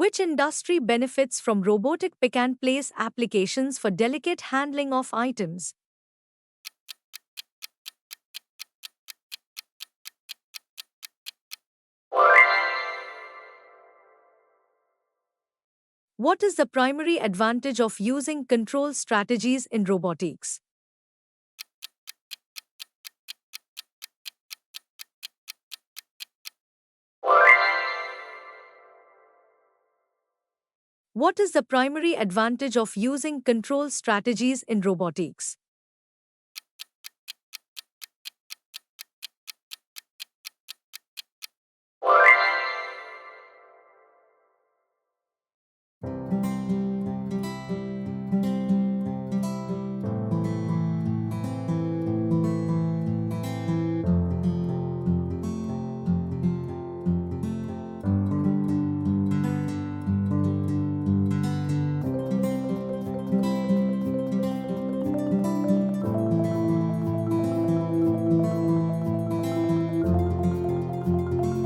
Which industry benefits from robotic pick and place applications for delicate handling of items? What is the primary advantage of using control strategies in robotics? What is the primary advantage of using control strategies in robotics?